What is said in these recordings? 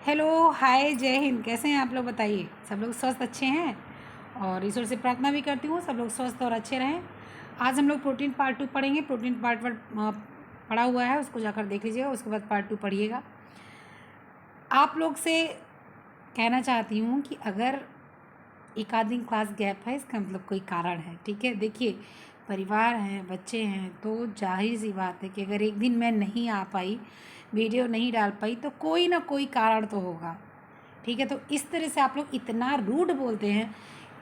Hello, हाय, जय हिंद। कैसे हैं आप लोग? बताइए। सब लोग स्वस्थ अच्छे हैं? और ईश्वर से प्रार्थना भी करती हूँ सब लोग स्वस्थ और अच्छे रहें। आज हम लोग प्रोटीन पार्ट 2 पढ़ेंगे। प्रोटीन पार्ट 1 पढ़ा हुआ है, उसको जाकर देख लीजिएगा, उसके बाद पार्ट 2 पढ़िएगा। आप लोग से कहना चाहती हूँ कि अगर एक आध दिन क्लास गैप है, इसका मतलब कोई कारण है। ठीक है, देखिए, परिवार हैं, बच्चे हैं, तो जाहिर सी बात है कि अगर एक दिन मैं नहीं आ पाई, वीडियो नहीं डाल पाई, तो कोई ना कोई कारण तो होगा। ठीक है, तो इस तरह से आप लोग इतना रूड बोलते हैं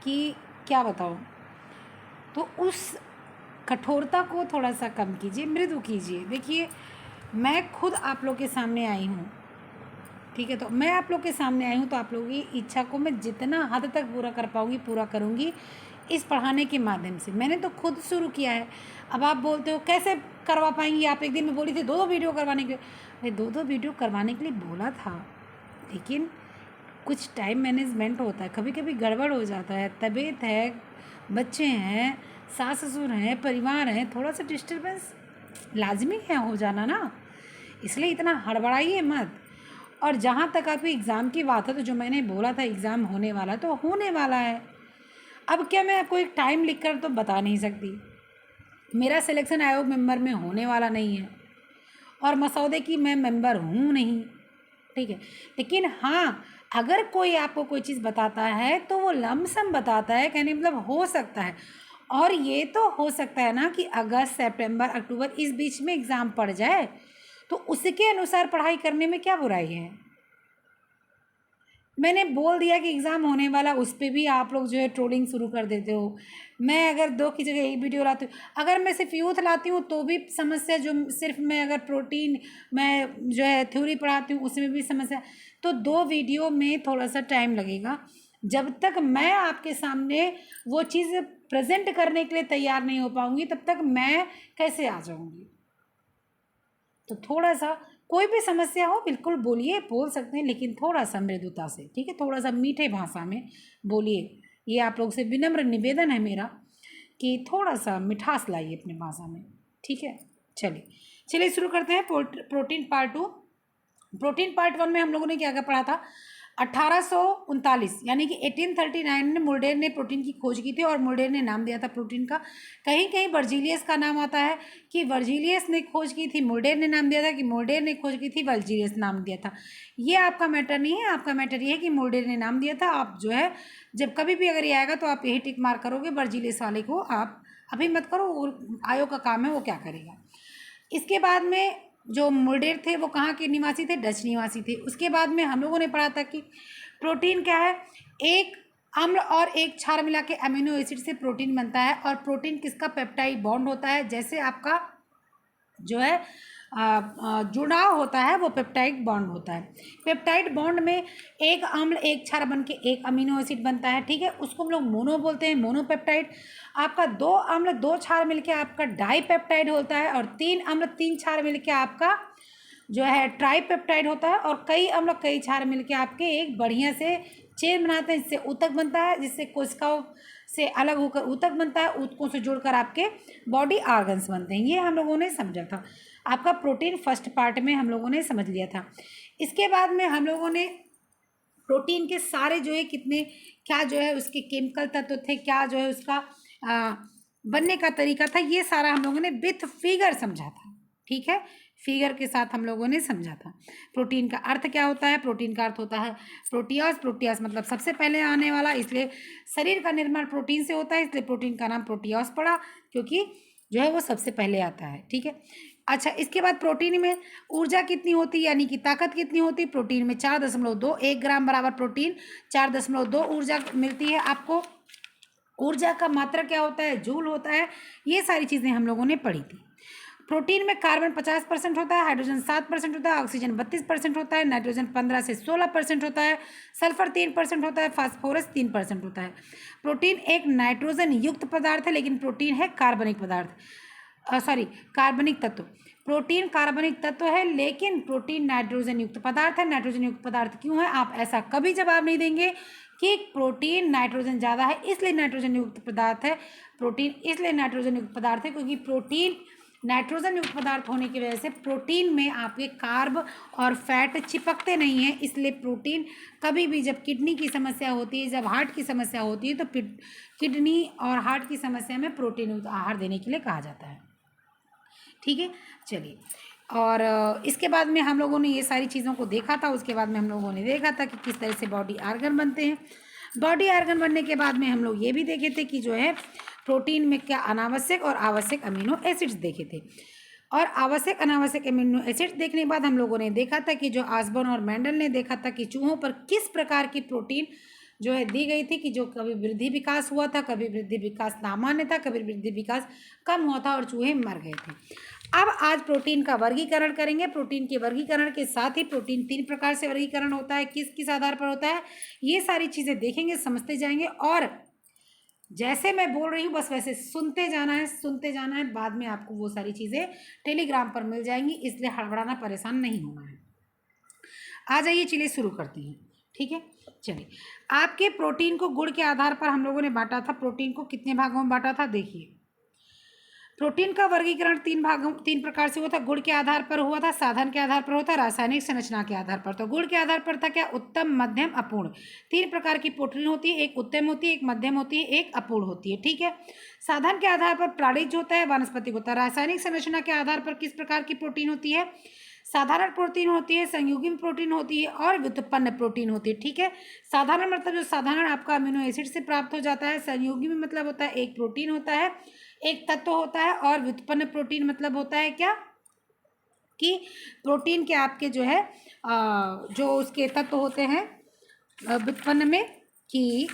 कि क्या बताऊँ। तो उस कठोरता को थोड़ा सा कम कीजिए, मृदु कीजिए। देखिए, मैं खुद आप लोग के सामने आई हूँ। ठीक है, तो मैं आप लोग के सामने आई हूँ, तो आप लोगों की इच्छा को मैं जितना हद तक पूरा कर पाऊँगी पूरा करूँगी इस पढ़ाने के माध्यम से। मैंने तो खुद शुरू किया है। अब आप बोलते हो कैसे करवा पाएंगी आप? एक दिन में बोली थी 2-2 वीडियो करवाने के लिए। भाई 2-2 वीडियो करवाने के लिए बोला था, लेकिन कुछ टाइम मैनेजमेंट होता है, कभी कभी गड़बड़ हो जाता है, तबीयत है, बच्चे हैं, सास ससुर हैं, परिवार हैं, थोड़ा सा डिस्टर्बेंस लाजमी है हो जाना ना। इसलिए इतना हड़बड़ाइए मत। और जहाँ तक आपकी एग्ज़ाम की बात है, तो जो मैंने बोला था एग्ज़ाम होने वाला, तो होने वाला है। अब क्या मैं आपको एक टाइम लिख कर तो बता नहीं सकती। मेरा सिलेक्शन आयोग मेंबर में होने वाला नहीं है और मसौदे की मैं मेंबर हूँ नहीं। ठीक है, लेकिन हाँ, अगर कोई आपको कोई चीज़ बताता है तो वो लमसम बताता है, कहने मतलब हो सकता है। और ये तो हो सकता है ना कि अगस्त, सितंबर, अक्टूबर इस बीच में एग्ज़ाम पड़ जाए, तो उसके अनुसार पढ़ाई करने में क्या बुराई है। मैंने बोल दिया कि एग्ज़ाम होने वाला, उस पर भी आप लोग जो है ट्रोलिंग शुरू कर देते हो। मैं अगर 2 की जगह 1 वीडियो लाती हूँ, अगर मैं सिर्फ यूथ लाती हूँ तो भी समस्या, जो सिर्फ मैं अगर प्रोटीन मैं जो है थ्योरी पढ़ाती हूँ उसमें भी समस्या। तो 2 वीडियो में थोड़ा सा टाइम लगेगा। जब तक मैं आपके सामने वो चीज़ प्रेजेंट करने के लिए तैयार नहीं हो पाऊँगी, तब तक मैं कैसे आ जाऊँगी। तो थोड़ा सा कोई भी समस्या हो बिल्कुल बोलिए, बोल सकते हैं, लेकिन थोड़ा सा मृदुता से। ठीक है, थोड़ा सा मीठे भाषा में बोलिए। ये आप लोग से विनम्र निवेदन है मेरा कि थोड़ा सा मिठास लाइए अपनी भाषा में। ठीक है, चलिए चलिए शुरू करते हैं प्रोटीन पार्ट 2। प्रोटीन पार्ट 1 में हम लोगों ने क्या क्या पढ़ा था? 1839 यानी कि 1839 में मुल्डेर ने प्रोटीन की खोज की थी, और मुल्डेर ने नाम दिया था प्रोटीन का। कहीं कहीं वर्जीलियस का नाम आता है कि वर्जीलियस ने खोज की थी, मुल्डेर ने नाम दिया था कि मुल्डेर ने खोज की थी, वर्जीलियस नाम दिया था। ये आपका मैटर नहीं है। आपका मैटर ये है कि मुल्डेर ने नाम दिया था। आप जो है जब कभी भी अगर ये आएगा तो आप यही टिक मार करोगे, वर्जीलियस वाले को आप अभी मत करो, आयोग का काम है, वो क्या करेगा। इसके बाद में जो मुल्डेर थे वो कहाँ के निवासी थे? डच निवासी थे। उसके बाद में हम लोगों ने पढ़ा था कि प्रोटीन क्या है? एक अम्ल और एक क्षार मिला के अमीनो एसिड से प्रोटीन बनता है। और प्रोटीन किसका? पेप्टाइड बॉन्ड होता है। जैसे आपका जो है जुड़ाव होता है, वो पेप्टाइड बॉन्ड होता है। पेप्टाइड बॉन्ड में एक अम्ल एक क्षार बन के एक अमीनो एसिड बनता है। ठीक है, उसको हम लोग मोनो बोलते हैं, मोनोपेप्टाइड। आपका 2 अम्ल 2 क्षार मिलके आपका डाईपेप्टाइड होता है, और 3 अम्ल 3 क्षार मिलके आपका जो है ट्राईपेप्टाइड होता है। और कई अम्ल कई क्षार मिलके आपके एक बढ़िया से चेन बनाते हैं, जिससे ऊतक बनता है, जिससे कोशिकाओं से अलग होकर ऊतक बनता है, ऊतकों से जुड़कर आपके बॉडी ऑर्गन्स बनते हैं। ये हम लोगों ने समझा था। आपका प्रोटीन फर्स्ट पार्ट में हम लोगों ने समझ लिया था। इसके बाद में हम लोगों ने प्रोटीन के सारे जो है कितने क्या जो है उसके केमिकल तत्व थे, क्या जो है उसका बनने का तरीका था, ये सारा हम लोगों ने विथ फिगर समझा था। ठीक है, फिगर के साथ हम लोगों ने समझा था। प्रोटीन का अर्थ क्या होता है? प्रोटीन का अर्थ होता है प्रोटियास। प्रोटियास मतलब सबसे पहले आने वाला, इसलिए शरीर का निर्माण प्रोटीन से होता है, इसलिए प्रोटीन का नाम प्रोटियास पड़ा, क्योंकि जो है वो सबसे पहले आता है। ठीक है, अच्छा, इसके बाद प्रोटीन में ऊर्जा कितनी होती है, यानी कि ताकत कितनी होती है? प्रोटीन में 4.2 1 ग्राम बराबर प्रोटीन 4.2 ऊर्जा मिलती है आपको। ऊर्जा का मात्रा क्या होता है? जूल होता है। ये सारी चीज़ें हम लोगों ने पढ़ी थी। प्रोटीन में कार्बन 50% होता है, हाइड्रोजन 7% होता है, ऑक्सीजन 32% होता है, नाइट्रोजन 15 से 16% होता है, सल्फर 3% होता है, फास्फोरस 3% होता है। प्रोटीन एक नाइट्रोजन युक्त पदार्थ है, लेकिन प्रोटीन है कार्बनिक पदार्थ, सॉरी, कार्बनिक तत्व। प्रोटीन कार्बनिक तत्व है, लेकिन प्रोटीन नाइट्रोजन युक्त पदार्थ है। नाइट्रोजन युक्त पदार्थ क्यों है? आप ऐसा कभी जवाब नहीं देंगे कि प्रोटीन नाइट्रोजन ज़्यादा है इसलिए नाइट्रोजन युक्त पदार्थ है। प्रोटीन इसलिए नाइट्रोजन युक्त पदार्थ है क्योंकि प्रोटीन नाइट्रोजन युक्त पदार्थ होने की वजह से प्रोटीन में आपके कार्ब और फैट चिपकते नहीं हैं, इसलिए प्रोटीन कभी भी जब किडनी की समस्या होती है, जब हार्ट की समस्या होती है, तो किडनी और हार्ट की समस्या में प्रोटीन युक्त आहार देने के लिए कहा जाता है। ठीक है, चलिए। और इसके बाद में हम लोगों ने ये सारी चीज़ों को देखा था। उसके बाद में हम लोगों ने देखा था कि किस तरह से बॉडी आर्गन बनते हैं। बॉडी आर्गन बनने के बाद में हम लोग ये भी देखे थे कि जो है प्रोटीन में क्या अनावश्यक और आवश्यक अमीनो एसिड्स देखे थे। और आवश्यक अनावश्यक अमीनो एसिड्स देखने के बाद हम लोगों ने देखा था कि जो आसबर्न और मेंडल ने देखा था कि चूहों पर किस प्रकार की प्रोटीन जो है दी गई थी कि जो कभी वृद्धि विकास हुआ था, कभी वृद्धि विकास सामान्य था, कभी वृद्धि विकास कम हुआ था और चूहे मर गए थे। अब आज प्रोटीन का वर्गीकरण करेंगे। प्रोटीन के वर्गीकरण के साथ ही प्रोटीन 3 प्रकार से वर्गीकरण होता है, किस किस आधार पर होता है, ये सारी चीज़ें देखेंगे, समझते जाएंगे। और जैसे मैं बोल रही हूँ बस वैसे सुनते जाना है, सुनते जाना है। बाद में आपको वो सारी चीज़ें टेलीग्राम पर मिल जाएंगी, इसलिए हड़बड़ाना, परेशान नहीं होना है। आ जाइए, चलिए शुरू करते हैं। ठीक है, चलिए। आपके प्रोटीन को गुण के आधार पर हम लोगों ने बांटा था। प्रोटीन को कितने भागों में बांटा था, देखिए। प्रोटीन का वर्गीकरण 3 प्रकार से हुआ था। गुण के आधार पर हुआ था, साधन के आधार पर होता है, रासायनिक संरचना के आधार पर। तो गुण के आधार पर था क्या, उत्तम, मध्यम, अपूर्ण। 3 प्रकार की प्रोटीन होती है, एक उत्तम होती है, एक मध्यम होती है, एक अपूर्ण होती है। ठीक है। साधन के आधार पर प्राणिज होता है, वानस्पतिक होता है। रासायनिक संरचना के आधार पर किस प्रकार की प्रोटीन होती है, साधारण प्रोटीन होती है, संयुग्मी प्रोटीन होती है और व्युत्पन्न प्रोटीन होती है। ठीक है। साधारण मतलब जो साधारण आपका अमीनो एसिड से प्राप्त हो जाता है। संयुग्मी मतलब होता है एक प्रोटीन होता है, एक तत्व होता है। और व्युत्पन्न प्रोटीन मतलब होता है क्या, कि प्रोटीन के आपके जो है जो उसके तत्व होते हैं व्युत्पन्न में, कि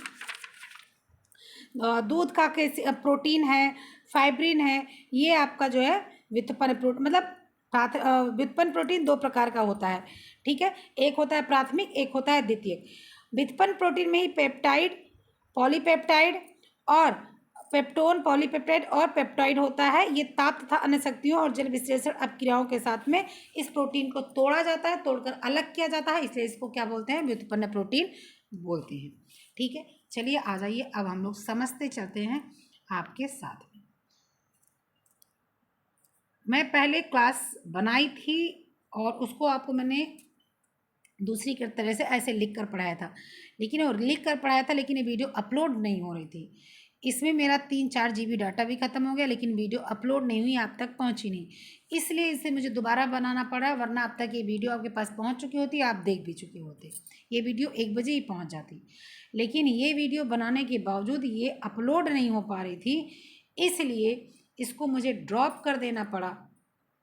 दूध का प्रोटीन है, फाइब्रिन है, ये आपका जो है व्युत्पन्न प्रोटीन मतलब व्युत्पन्न प्रोटीन 2 प्रकार का होता है। ठीक है, एक होता है प्राथमिक, एक होता है द्वितीयक। व्युत्पन्न प्रोटीन में ही पेप्टाइड, पॉलीपेप्टाइड और पेप्टोन, पॉलीपेप्टाइड और पेप्टाइड होता है। ये ताप तथा अन्य शक्तियों और जल विश्लेषण अपक्रियाओं के साथ में इस प्रोटीन को तोड़ा जाता है, तोड़कर अलग किया जाता है, इसलिए इसको क्या बोलते हैं, व्युत्पन्न प्रोटीन बोलते हैं। ठीक है, चलिए आ जाइए, अब हम लोग समझते चलते हैं आपके साथ। मैं पहले क्लास बनाई थी और उसको आपको मैंने दूसरी तरह से ऐसे लिख कर पढ़ाया था, लेकिन वो लिख कर पढ़ाया था, लेकिन ये वीडियो अपलोड नहीं हो रही थी। इसमें मेरा 3-4 GB डाटा भी ख़त्म हो गया, लेकिन वीडियो अपलोड नहीं हुई, आप तक पहुंची नहीं, इसलिए इसे मुझे दोबारा बनाना पड़ा। वरना अब तक ये वीडियो आपके पास पहुंच चुकी होती, आप देख भी चुके होते। ये वीडियो 1 बजे ही पहुंच जाती, लेकिन ये वीडियो बनाने के बावजूद ये अपलोड नहीं हो पा रही थी, इसलिए इसको मुझे ड्रॉप कर देना पड़ा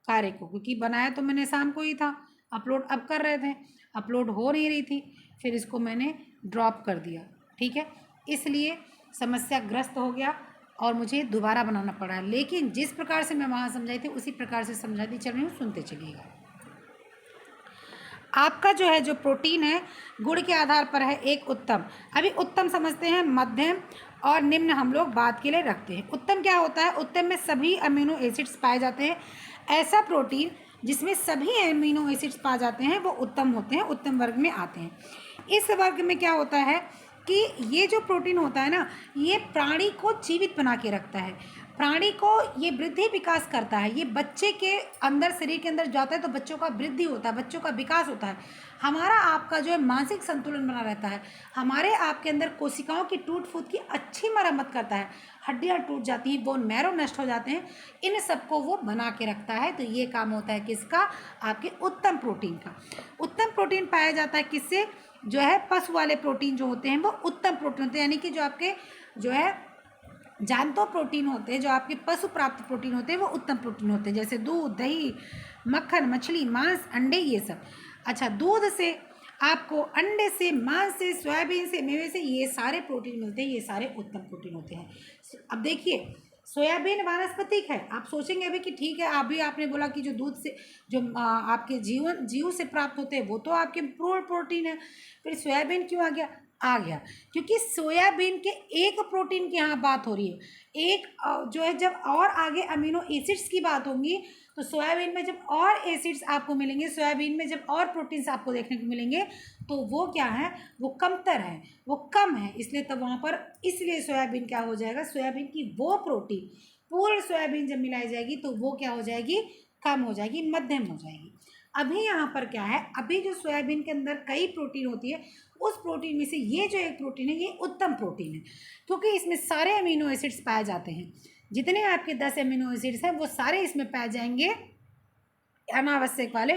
कार्य को, क्योंकि बनाया तो मैंने शाम को ही था, अपलोड अब कर रहे थे, अपलोड हो नहीं रही थी, फिर इसको मैंने ड्रॉप कर दिया। ठीक है, इसलिए समस्याग्रस्त हो गया और मुझे दोबारा बनाना पड़ा। लेकिन जिस प्रकार से मैं वहाँ समझाई थी उसी प्रकार से समझाती चल रही हूँ, सुनते चलिएगा। आपका जो है जो प्रोटीन है गुण के आधार पर है एक उत्तम। अभी उत्तम समझते हैं, मध्यम और निम्न हम लोग बात के लिए रखते हैं। उत्तम क्या होता है, उत्तम में सभी अमीनो एसिड्स पाए जाते हैं। ऐसा प्रोटीन जिसमें सभी अमीनो एसिड्स पाए जाते हैं वो उत्तम होते हैं, उत्तम वर्ग में आते हैं। इस वर्ग में क्या होता है कि ये जो प्रोटीन होता है ना, ये प्राणी को जीवित बना के रखता है, प्राणी को ये वृद्धि विकास करता है। ये बच्चे के अंदर, शरीर के अंदर जाता है तो बच्चों का वृद्धि होता है, बच्चों का विकास होता है। हमारा आपका जो है मानसिक संतुलन बना रहता है, हमारे आपके अंदर कोशिकाओं की टूट फूट की अच्छी मरम्मत करता है, हड्डियाँ टूट जाती हैं, बोन मैरो नष्ट हो जाते हैं, इन सबको वो बना के रखता है। तो ये काम होता है किसका, आपके उत्तम प्रोटीन का। उत्तम प्रोटीन पाया जाता है किससे, जो है पशु वाले प्रोटीन जो होते हैं वो उत्तम प्रोटीन होते हैं, यानी कि जो आपके जो है जानतो प्रोटीन होते हैं, जो आपके पशु प्राप्त प्रोटीन होते हैं वो उत्तम प्रोटीन होते हैं, जैसे दूध, दही, मक्खन, मछली, मांस, अंडे, ये सब। अच्छा, दूध से आपको, अंडे से, मांस से, सोयाबीन से, मेवे से, ये सारे प्रोटीन मिलते हैं, ये सारे उत्तम प्रोटीन होते हैं। अब देखिए, सोयाबीन वानस्पतिक है। आप सोचेंगे अभी कि ठीक है, अभी आपने बोला कि जो दूध से, जो आपके जीव से प्राप्त होते हैं वो तो आपके प्रोटीन है, फिर सोयाबीन क्यों आ गया, क्योंकि सोयाबीन के एक प्रोटीन की यहाँ बात हो रही है। एक जो है जब और आगे अमीनो एसिड्स की बात होंगी तो सोयाबीन में जब और एसिड्स आपको मिलेंगे, सोयाबीन में जब और प्रोटीन्स आपको देखने को मिलेंगे, तो वो क्या है, वो कमतर है, वो कम है, इसलिए तब वहाँ पर, इसलिए सोयाबीन क्या हो जाएगा, सोयाबीन की वो प्रोटीन पूर्ण सोयाबीन जब मिलाई जाएगी तो वो क्या हो जाएगी, कम हो जाएगी, मध्यम हो जाएगी। अभी यहाँ पर क्या है, अभी जो सोयाबीन के अंदर कई प्रोटीन होती है, उस प्रोटीन में से ये जो एक प्रोटीन है ये उत्तम प्रोटीन है, क्योंकि इसमें सारे अमीनो एसिड्स पाए जाते हैं। जितने आपके 10 अमीनो एसिड्स हैं वो सारे इसमें पाए जाएंगे अनावश्यक वाले,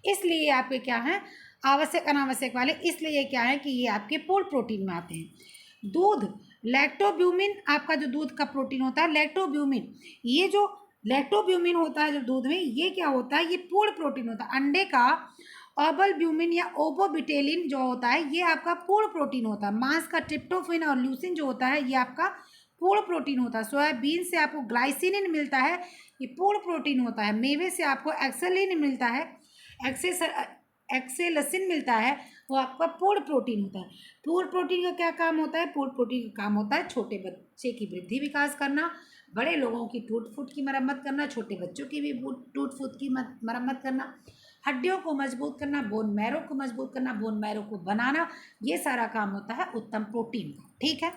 इसलिए आपके क्या हैं आवश्यक अनावश्यक वाले, इसलिए क्या है कि ये आपके पूर्ण प्रोटीन में आते हैं। दूध, लैक्टोब्यूमिन, आपका जो दूध का प्रोटीन होता है लैक्टोब्यूमिन, ये जो लैक्टोब्यूमिन होता है जो दूध में, ये क्या होता है, ये पूर्ण प्रोटीन होता है। अंडे का ओबलब्यूमिन या ओबोबिटेलिन जो होता है ये आपका पूर्ण प्रोटीन होता है। मांस का ट्रिप्टोफैन और ल्यूसिन जो होता है ये आपका पूर्ण प्रोटीन होता है। सोयाबीन से आपको ग्लाइसिनिन मिलता है, ये पूर्ण प्रोटीन होता है। मेवे से आपको एक्सेलिन मिलता है, एक्सेलसिन मिलता है, वो आपका पूर्ण प्रोटीन होता है। पूर्ण प्रोटीन का क्या काम होता है, पूर्ण प्रोटीन का काम होता है छोटे बच्चे की वृद्धि विकास करना, बड़े लोगों की टूट फूट की मरम्मत करना, छोटे बच्चों की भी टूट फूट की मरम्मत करना, हड्डियों को मजबूत करना, बोन मैरो को मजबूत करना, बोन मैरो को बनाना, ये सारा काम होता है उत्तम प्रोटीन का। ठीक है,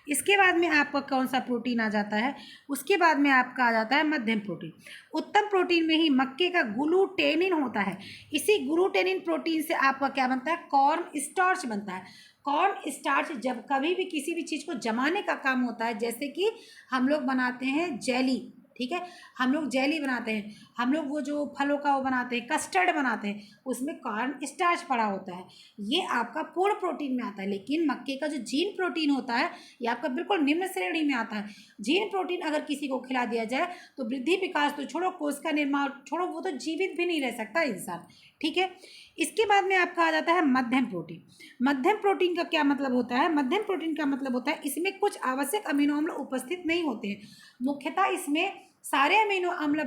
इसके बाद में आपका कौन सा प्रोटीन आ जाता है, उसके बाद में आपका आ जाता है मध्यम प्रोटीन। उत्तम प्रोटीन में ही मक्के का ग्लूटेनिन होता है। इसी ग्लूटेनिन प्रोटीन से आपका क्या बनता है, कॉर्न स्टार्च बनता है। कॉर्न स्टार्च जब कभी भी किसी भी चीज़ को जमाने का काम होता है, जैसे कि हम लोग बनाते हैं जेली, ठीक है, हम लोग जेली बनाते हैं, हम लोग वो जो फलों का वो बनाते हैं, कस्टर्ड बनाते हैं, उसमें कॉर्न स्टार्च पड़ा होता है, ये आपका पूर्ण प्रोटीन में आता है। लेकिन मक्के का जो जीन प्रोटीन होता है ये आपका बिल्कुल निम्न श्रेणी में आता है। जीन प्रोटीन अगर किसी को खिला दिया जाए तो वृद्धि विकास तो छोड़ो, कोष का निर्माण छोड़ो, वो तो जीवित भी नहीं रह सकता इंसान। ठीक है, इसके बाद में आपका आ जाता है मध्यम प्रोटीन। मध्यम प्रोटीन का क्या मतलब होता है, मध्यम प्रोटीन का मतलब होता है इसमें कुछ आवश्यक अमीनो अम्ल उपस्थित नहीं होते हैं। मुख्यतः इसमें सारे अमीनो अम्ल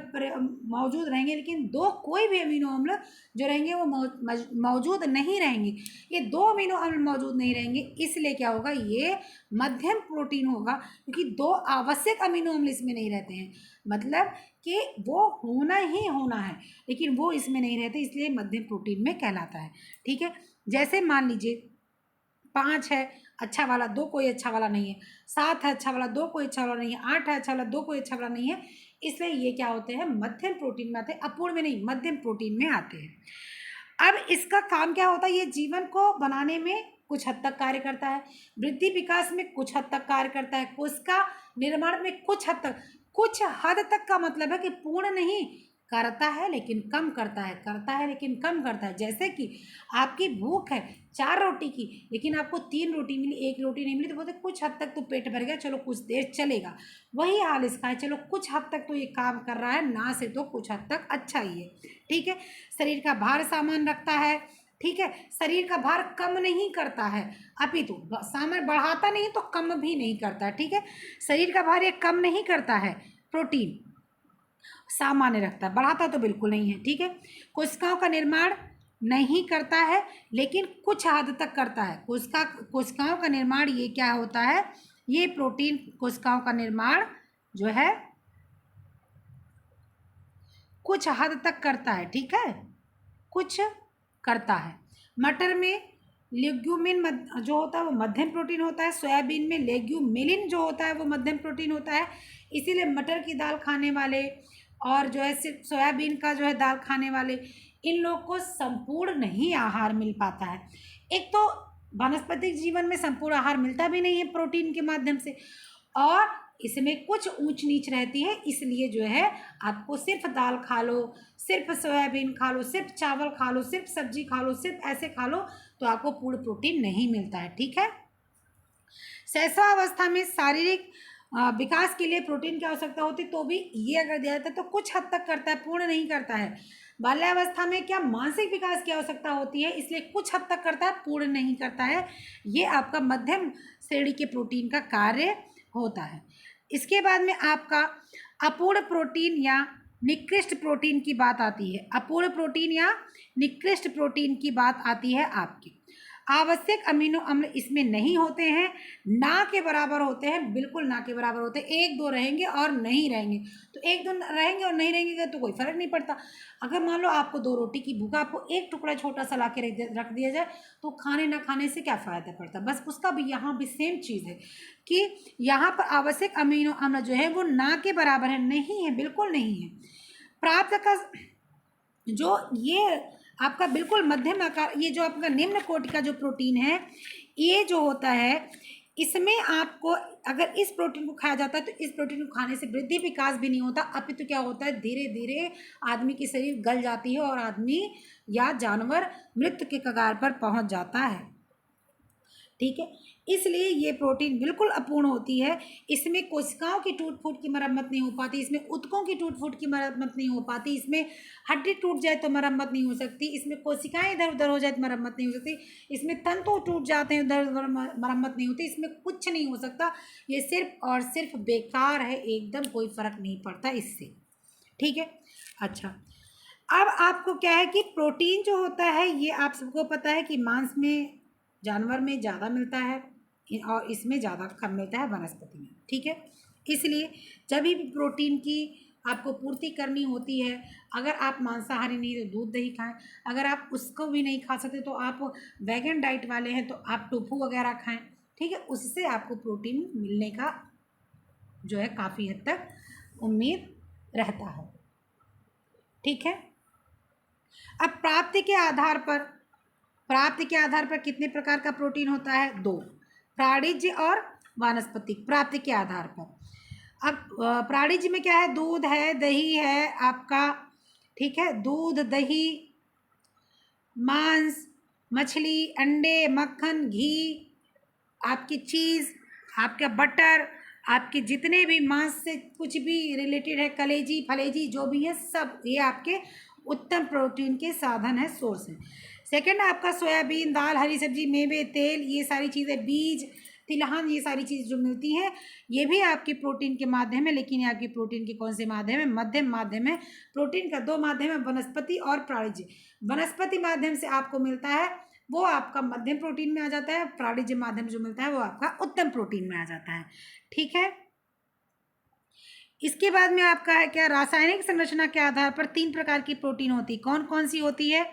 मौजूद रहेंगे, लेकिन दो कोई भी अमीनो अम्ल जो रहेंगे वो मौजूद नहीं रहेंगे। ये दो अमीनो अम्ल मौजूद नहीं रहेंगे, इसलिए क्या होगा, ये मध्यम प्रोटीन होगा, क्योंकि दो आवश्यक अमीनो अम्ल इसमें नहीं रहते हैं, मतलब कि वो होना ही होना है, लेकिन वो इसमें नहीं रहते, इसलिए मध्यम प्रोटीन में कहलाता है। ठीक है, जैसे मान लीजिए 5 है अच्छा वाला, 2 कोई अच्छा वाला नहीं है, 7 है अच्छा वाला, 2 कोई अच्छा वाला नहीं है, 8 है अच्छा वाला, 2 कोई अच्छा वाला नहीं है, इसलिए ये क्या होते हैं, मध्यम प्रोटीन में आते हैं, अपूर्ण में नहीं, मध्यम प्रोटीन में आते हैं। अब इसका काम क्या होता है, ये जीवन को बनाने में कुछ हद तक कार्य करता है, वृद्धि विकास में कुछ हद तक कार्य करता है, कोशिका का निर्माण में कुछ हद तक का मतलब है कि पूर्ण नहीं करता है लेकिन कम करता है, करता है लेकिन कम करता है। जैसे कि आपकी भूख है 4 रोटी की, लेकिन आपको 3 रोटी मिली, 1 रोटी नहीं मिली, तो बोलते कुछ हद तक तो पेट भर गया, चलो कुछ देर चलेगा। वही हाल इसका है, चलो कुछ हद तक तो ये काम कर रहा है, ना से तो कुछ हद तक अच्छा ही है। ठीक है, शरीर का भार सामान रखता है, ठीक है, शरीर का भार कम नहीं करता है, अपितु सामान बढ़ाता नहीं तो कम भी नहीं करता है। ठीक है, शरीर का भार ये कम नहीं करता है, प्रोटीन सामान्य रखता है, बढ़ाता तो बिल्कुल नहीं है। ठीक है, कोशिकाओं का निर्माण नहीं करता है लेकिन कुछ हद तक करता है। कोशिकाओं का निर्माण ये क्या होता है, ये प्रोटीन कोशिकाओं का निर्माण जो है कुछ हद तक करता है। ठीक है, कुछ करता है। मटर में लेग्यूमिन जो होता है वो मध्यम प्रोटीन होता है, सोयाबीन में लेग्यूमिलिन जो होता है वो मध्यम प्रोटीन होता है। इसीलिए मटर की दाल खाने वाले और जो है सिर्फ सोयाबीन का जो है दाल खाने वाले, इन लोग को संपूर्ण नहीं आहार मिल पाता है। एक तो वनस्पतिक जीवन में संपूर्ण आहार मिलता भी नहीं है प्रोटीन के माध्यम से, और इसमें कुछ ऊंच नीच रहती है, इसलिए जो है आपको सिर्फ दाल खा लो, सिर्फ सोयाबीन खा लो, सिर्फ चावल खा लो, सिर्फ सब्जी खा लो, सिर्फ ऐसे खा लो, तो आपको पूर्ण प्रोटीन नहीं मिलता है। ठीक है, शैशवावस्था में शारीरिक विकास के लिए प्रोटीन की आवश्यकता होती, तो भी ये अगर दिया जाता है तो कुछ हद तक करता है, पूर्ण नहीं करता है। बाल्यावस्था में क्या मानसिक विकास की आवश्यकता होती है, इसलिए कुछ हद तक करता है, पूर्ण नहीं करता है। ये आपका मध्यम श्रेणी के प्रोटीन का कार्य होता है। इसके बाद में आपका अपूर्ण प्रोटीन या निकृष्ट प्रोटीन की बात आती है। अपूर्ण प्रोटीन या निकृष्ट प्रोटीन की बात आती है आपकी। आवश्यक अमीनो अम्ल इसमें नहीं होते हैं, ना के बराबर होते हैं, बिल्कुल ना के बराबर होते हैं। एक दो रहेंगे और नहीं रहेंगे, तो एक दो रहेंगे और नहीं रहेंगे तो कोई फर्क नहीं पड़ता। अगर मान लो आपको 2 रोटी की भूख, आपको एक टुकड़ा छोटा सा ला के रख दिया जाए तो खाने ना खाने से क्या फ़ायदा पड़ता। बस उसका भी यहाँ भी सेम चीज़ है कि यहाँ पर आवश्यक अमीनो अम्ल जो है वो ना के बराबर है, नहीं है, बिल्कुल नहीं है। प्राप्त का जो ये आपका बिल्कुल मध्यम आकार, ये जो आपका निम्न कोटि का जो प्रोटीन है, ये जो होता है इसमें आपको अगर इस प्रोटीन को खाया जाता है तो इस प्रोटीन को खाने से वृद्धि विकास भी नहीं होता, अपितु क्या होता है, धीरे धीरे आदमी की शरीर गल जाती है और आदमी या जानवर मृत्यु के कगार पर पहुंच जाता है। ठीक है, इसलिए ये प्रोटीन बिल्कुल अपूर्ण होती है। इसमें कोशिकाओं की टूट फूट की मरम्मत नहीं हो पाती, इसमें ऊतकों की टूट फूट की मरम्मत नहीं हो पाती, इसमें हड्डी टूट जाए तो मरम्मत नहीं हो सकती, इसमें कोशिकाएं इधर उधर हो जाए तो मरम्मत नहीं हो सकती, इसमें तंतु टूट जाते हैं इधर उधर मरम्मत नहीं होती, इसमें कुछ नहीं हो सकता। ये सिर्फ और सिर्फ बेकार है, एकदम कोई फ़र्क नहीं पड़ता इससे। ठीक है, अच्छा, अब आपको क्या है कि प्रोटीन जो होता है ये आप सबको पता है कि मांस में, जानवर में ज़्यादा मिलता है और इसमें ज़्यादा कम मिलता है वनस्पति में। ठीक है, इसलिए जब भी प्रोटीन की आपको पूर्ति करनी होती है, अगर आप मांसाहारी नहीं तो दूध दही खाएं, अगर आप उसको भी नहीं खा सकते तो आप वैगन डाइट वाले हैं तो आप टोफू वगैरह खाएं। ठीक है, उससे आपको प्रोटीन मिलने का जो है काफ़ी हद तक उम्मीद रहता है। ठीक है, अब प्राप्ति के आधार पर कितने प्रकार का प्रोटीन होता है, 2, प्राणिज और वानस्पतिक। प्राप्ति के आधार पर अब प्राणिज में क्या है, दूध है, दही है आपका, ठीक है, दूध, दही, मांस, मछली, अंडे, मक्खन, घी, आपकी चीज़, आपका बटर, आपके जितने भी मांस से कुछ भी रिलेटेड है, कलेजी फलेजी जो भी है, सब ये आपके उत्तम प्रोटीन के साधन है, सोर्स है। सेकंड आपका सोयाबीन, दाल, हरी सब्जी, मेवे, तेल, ये सारी चीज़ें, बीज, तिलहन, ये सारी चीज़ जो मिलती हैं ये भी आपके प्रोटीन के माध्यम है। लेकिन ये आपके प्रोटीन के कौन से माध्यम है, मध्यम माध्यम है। प्रोटीन का 2 माध्यम है, वनस्पति और प्राणिज। वनस्पति माध्यम से आपको मिलता है वो आपका मध्यम प्रोटीन में आ जाता है, प्राणिज माध्यम जो मिलता है वो आपका उत्तम प्रोटीन में आ जाता है। ठीक है, इसके बाद में आपका है क्या, रासायनिक संरचना के आधार पर 3 प्रकार की प्रोटीन होती है। कौन कौन सी होती है,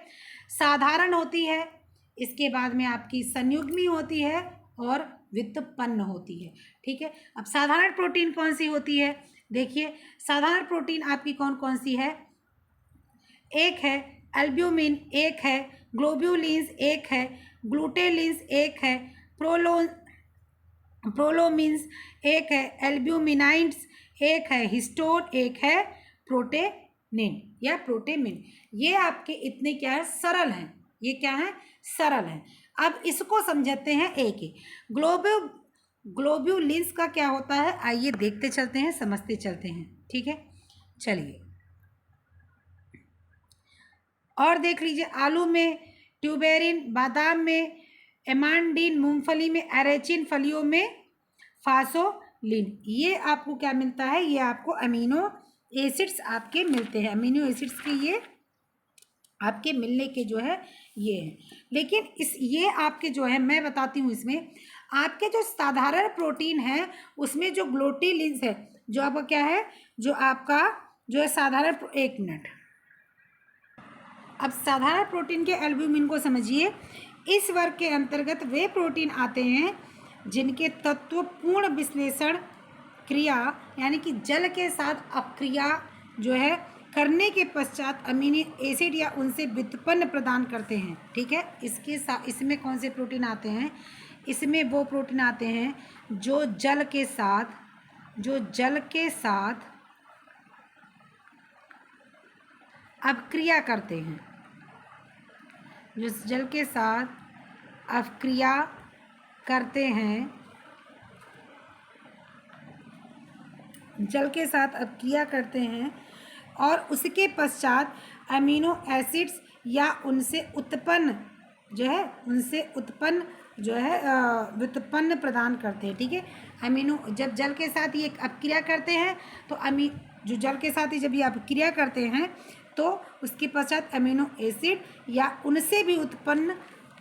साधारण होती है, इसके बाद में आपकी संयुग्मी होती है और व्युत्पन्न होती है। ठीक है, अब साधारण प्रोटीन कौन सी होती है, देखिए साधारण प्रोटीन आपकी कौन कौन सी है, एक है एल्ब्यूमिन, एक है ग्लोब्यूलिन्स, एक है ग्लूटेलिन्स, एक है प्रोलोमिन्स, एक है एल्ब्यूमिनाइड्स, एक है हिस्टोन, एक है प्रोटेनिन या प्रोटेमिन। ये आपके इतने क्या है, सरल हैं, ये क्या है, सरल हैं। अब इसको समझते हैं एक एक। ग्लोब्यूलिन्स का क्या होता है, आइए देखते चलते हैं, समझते चलते हैं। ठीक है, चलिए और देख लीजिए, आलू में ट्यूबेरिन, बादाम में एमांडीन, मूंगफली में एरेचिन, फलियों में फासोलिन। ये आपको क्या मिलता है, ये आपको अमीनो एसिड्स आपके मिलते हैं। अमीनो एसिड्स के ये आपके मिलने के जो है ये है। लेकिन ये आपके जो है मैं बताती हूँ, इसमें आपके जो साधारण प्रोटीन है उसमें जो ग्लूटेलिन्स है, जो आपका क्या है, जो आपका जो है साधारण, एक मिनट, अब साधारण प्रोटीन के एल्ब्यूमिन को समझिए। इस वर्ग के अंतर्गत वे प्रोटीन आते हैं जिनके तत्वपूर्ण विश्लेषण क्रिया यानी कि जल के साथ अपक्रिया जो है करने के पश्चात अमीनो एसिड या उनसे व्युत्पन्न प्रदान करते हैं। ठीक है, इसके साथ इसमें कौन से प्रोटीन आते हैं, इसमें वो प्रोटीन आते हैं जो जल के साथ अपक्रिया करते हैं, जो जल के साथ अपक्रिया करते हैं, जल के साथ अपक्रिया करते हैं और उसके पश्चात अमीनो एसिड्स या उनसे उत्पन्न जो है व्युत्पन्न प्रदान करते हैं। ठीक है, अमीनो जब जल के साथ ये अपक्रिया करते हैं तो जो जल के साथ ही जब ये अपक्रिया करते हैं तो उसके पश्चात अमीनो एसिड या उनसे भी उत्पन्न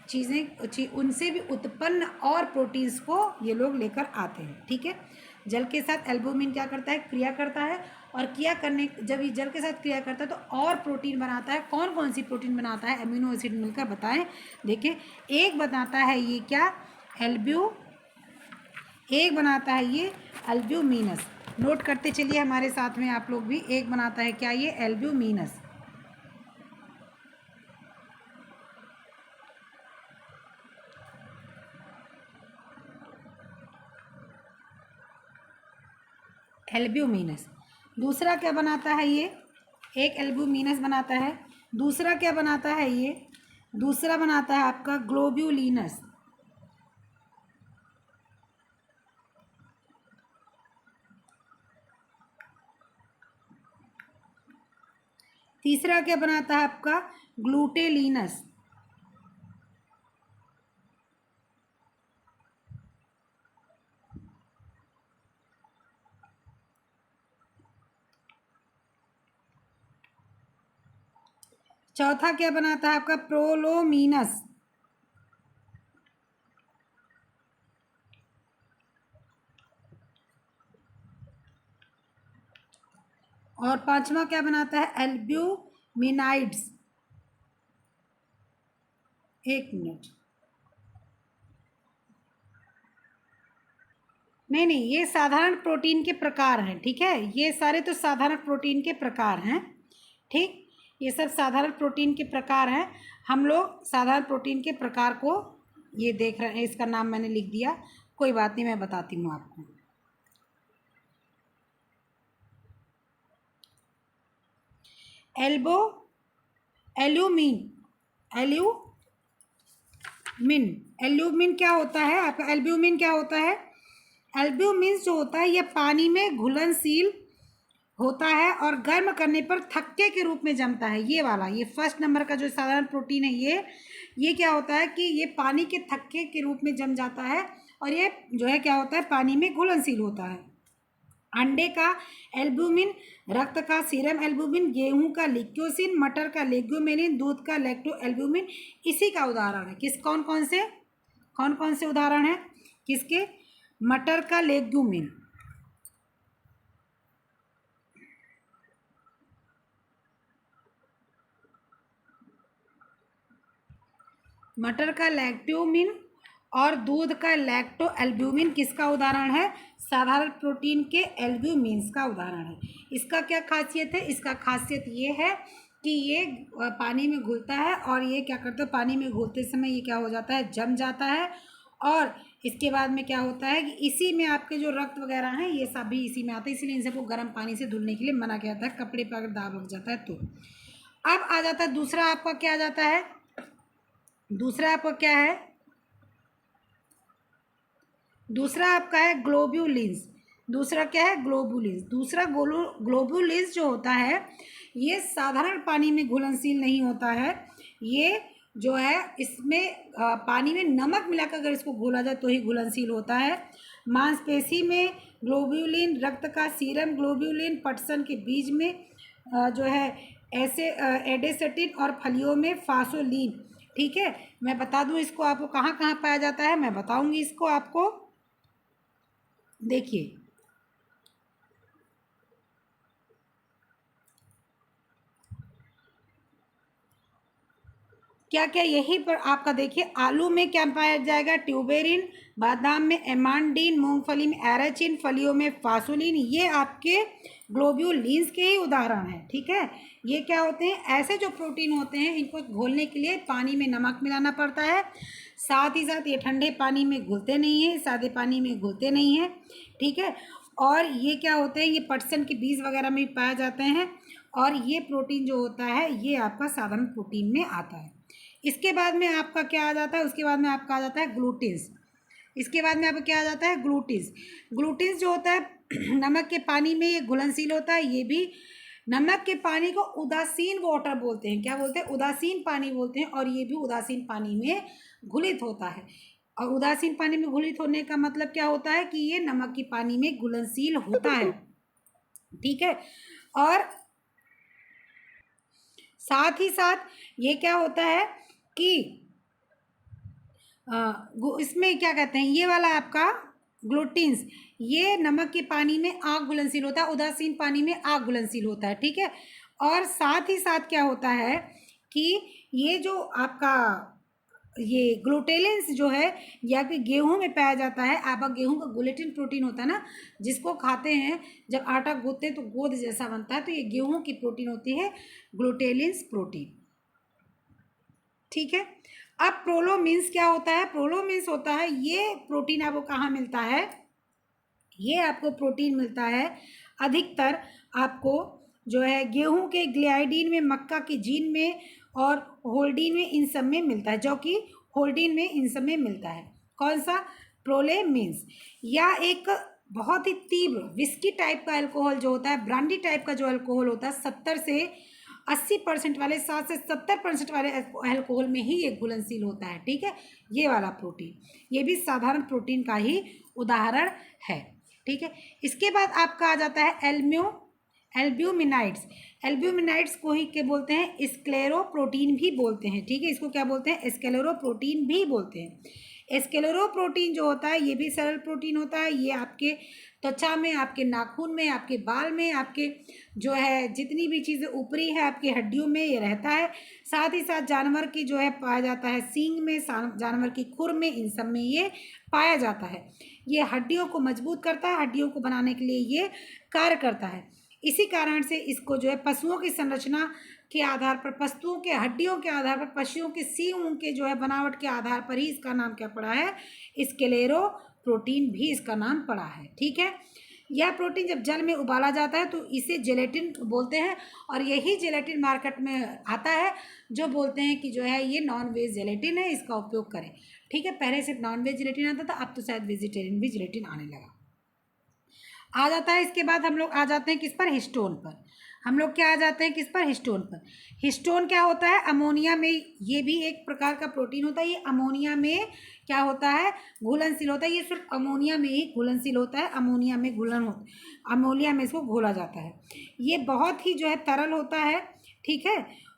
चीज़ें उनसे भी उत्पन्न और प्रोटीन्स को ये लोग लेकर आते हैं। ठीक है, जल के साथ एल्बुमिन क्या करता है, क्रिया करता है, और जब ये जल के साथ क्रिया करता है तो और प्रोटीन बनाता है। कौन कौन सी प्रोटीन बनाता है, अमीनो एसिड मिलकर बताएं। देखें, एक बनाता है ये क्या, एक बनाता है ये एल्ब्यूमिनस। नोट करते चलिए हमारे साथ में आप लोग भी। एक बनाता है क्या, ये एल्ब्यूमिनस। एल्ब्यूमिनस। दूसरा क्या बनाता है ये, एक एल्ब्यूमिनस बनाता है। दूसरा क्या बनाता है ये, दूसरा बनाता है आपका ग्लोब्यूलिनस। तीसरा क्या बनाता है आपका, ग्लूटेलिनस। चौथा क्या बनाता है आपका, प्रोलोमिनस। और पांचवा क्या बनाता है, एल्ब्यूमिनाइड्स। एक मिनट, नहीं नहीं, ये साधारण प्रोटीन के प्रकार हैं। ठीक है, ये सारे तो साधारण प्रोटीन के प्रकार हैं। ठीक, ये सब साधारण प्रोटीन के प्रकार हैं। हम लोग साधारण प्रोटीन के प्रकार को ये देख रहे हैं। इसका नाम मैंने लिख दिया, कोई बात नहीं, मैं बताती हूँ आपको। एल्बो एल्यूमिन एल्यूमिन एल्यूमिन क्या होता है आपका, एल्ब्यूमिन क्या होता है, एल्ब्यूमिन जो होता है ये पानी में घुलनशील होता है और गर्म करने पर थक्के के रूप में जमता है। ये वाला, ये फर्स्ट नंबर का जो साधारण प्रोटीन है, ये क्या होता है कि ये पानी के थक्के के रूप में जम जाता है, और ये जो है क्या होता है, पानी में घुलनशील होता है। अंडे का एल्ब्यूमिन, रक्त का सीरम एल्ब्यूमिन, गेहूं का लिक्योसिन, मटर का लेग्यूमिनिन, दूध का लैक्टो एल्ब्यूमिन इसी का उदाहरण है। कौन कौन से उदाहरण है किसके, मटर का लेग्यूमिन, मटर का लैक्ट्यूमिन और दूध का लैक्टो एल्ब्यूमिन किसका उदाहरण है, साधारण प्रोटीन के एल्ब्यूमिन्स का उदाहरण है। इसका क्या खासियत है, इसका खासियत ये है कि ये पानी में घुलता है, और ये क्या करता है, पानी में घुलते समय ये क्या हो जाता है, जम जाता है। और इसके बाद में क्या होता है कि इसी में आपके जो रक्त वगैरह हैं ये सब भी इसी में आते हैं, इसलिए इन सबको गर्म पानी से धुलने के लिए मना किया जाता है, कपड़े पर अगर दाग लग जाता है तो। अब आ जाता है दूसरा, आपका क्या आ जाता है, दूसरा आपका क्या है, दूसरा आपका है ग्लोब्यूलिन्स। दूसरा क्या है, ग्लोबुलिन्स। दूसरा ग्लोबुलिन्स जो होता है ये साधारण पानी में घुलनशील नहीं होता है। ये जो है इसमें पानी में नमक मिलाकर अगर इसको घोला जाए तो ही घुलनशील होता है। मांसपेशी में ग्लोब्यूलिन, रक्त का सीरम ग्लोब्यूलिन, पटसन के बीज में जो है ऐसे एडेसिटिन, और फलियों में फासोलिन। ठीक है, मैं बता दूं इसको आपको कहाँ कहाँ पाया जाता है, मैं बताऊंगी इसको आपको। देखिए, क्या क्या यहीं पर आपका देखिए, आलू में क्या पाया जाएगा, ट्यूबेरिन, बादाम में एमांडीन, मूंगफली में एराचिन, फलियों में फासुलिन। ये आपके ग्लोब्यूलिन्स के ही उदाहरण हैं। ठीक है, ये क्या होते हैं, ऐसे जो प्रोटीन होते हैं इनको घोलने के लिए पानी में नमक मिलाना पड़ता है। साथ ही साथ ये ठंडे पानी में घुलते नहीं हैं, सादे पानी में घुलते नहीं हैं। ठीक है, और ये क्या होते हैं, ये पटसन के बीज वगैरह में भी पाए जाते हैं। और ये प्रोटीन जो होता है ये आपका साधारण प्रोटीन में आता है। इसके बाद में आपका क्या आ जाता है, उसके बाद में आपका आ जाता है ग्लूटिन्स। इसके बाद में आपका क्या आ जाता है, ग्लूटिन्स। ग्लूटिन्स जो होता है नमक के पानी में ये घुलनशील होता है। ये भी नमक के पानी को उदासीन वाटर बोलते हैं, क्या बोलते हैं, उदासीन पानी बोलते हैं। और ये भी उदासीन पानी में घुलित होता है। और उदासीन पानी में घुलित होने का मतलब क्या होता है कि ये नमक के पानी में घुलनशील होता है। ठीक है, और साथ ही साथ ये क्या होता है कि इसमें क्या कहते हैं, ये वाला आपका ग्लूटिन्स, ये नमक के पानी में आग घुलनशील होता है, उदासीन पानी में आग घुलनशील होता है, ठीक है। और साथ ही साथ क्या होता है कि ये जो आपका ये ग्लूटेलिन्स जो है ये आपके गेहूं में पाया जाता है। आपका गेहूं का ग्लूटेन प्रोटीन होता है ना, जिसको खाते हैं जब आटा गूंथते हैं तो गोंद जैसा बनता है, तो ये गेहूं की प्रोटीन होती है ग्लूटेलिन्स प्रोटीन, ठीक है। अब प्रोलोमीन्स क्या होता है, प्रोलोमीन्स होता है ये प्रोटीन आपको कहाँ मिलता है, ये आपको प्रोटीन मिलता है अधिकतर आपको जो है गेहूं के ग्लाइडीन में, मक्का की जीन में और होल्डीन में, इन सब में मिलता है, जो कि होल्डीन में इन सब में मिलता है। कौन सा, प्रोलेमीन्स। या एक बहुत ही तीव्र विस्की टाइप का अल्कोहल जो होता है, ब्रांडी टाइप का जो अल्कोहल होता है, 70 से 80% वाले, 60 से 70% वाले अल्कोहल में ही ये घुलनशील होता है, ठीक है। ये वाला प्रोटीन, ये भी साधारण प्रोटीन का ही उदाहरण है, ठीक है। इसके बाद आपका आ जाता है एल्ब्यूमिनाइड्स। एल्ब्यूमिनाइड्स को ही क्या बोलते हैं, स्क्लेरोप्रोटीन भी बोलते हैं, ठीक है। इसको क्या बोलते हैं, स्क्लेरोप्रोटीन भी बोलते हैं। स्क्लेरोप्रोटीन जो होता है ये भी सरल प्रोटीन होता है, ये आपके त्वचा में, आपके नाखून में, आपके बाल में, आपके जो है जितनी भी चीज़ें ऊपरी है आपकी हड्डियों में ये रहता है। साथ ही साथ जानवर की जो है पाया जाता है सींग में, जानवर की खुर में, इन सब में ये पाया जाता है। ये हड्डियों को मजबूत करता है, हड्डियों को बनाने के लिए ये कार्य करता है। इसी कारण से इसको जो है पशुओं की संरचना के आधार पर, पशुओं के हड्डियों के आधार पर, पशुओं के सींग के जो है बनावट के आधार पर ही इसका नाम क्या पड़ा है, स्क्लेरो प्रोटीन भी इसका नाम पड़ा है, ठीक है। यह प्रोटीन जब जल में उबाला जाता है तो इसे जेलेटिन बोलते हैं, और यही जेलेटिन मार्केट में आता है जो बोलते हैं कि जो है ये नॉन वेज जेलेटिन है, इसका उपयोग करें, ठीक है। पहले सिर्फ नॉन वेज जेलेटिन आता था, अब तो शायद वेजिटेरियन भी जेलेटिन आने लगा, आ जाता है। इसके बाद हम लोग आ जाते हैं किस पर, हिस्टोन पर। हम लोग क्या आ जाते हैं किस पर, हिस्टोन पर। हिस्टोन क्या होता है, अमोनिया में, ये भी एक प्रकार का प्रोटीन होता है, ये अमोनिया में क्या होता है, घुलनशील होता है। ये सिर्फ अमोनिया में ही घुलनशील होता है, अमोनिया में अमोनिया में इसको घोला जाता है। ये बहुत ही जो है तरल होता है, ठीक है।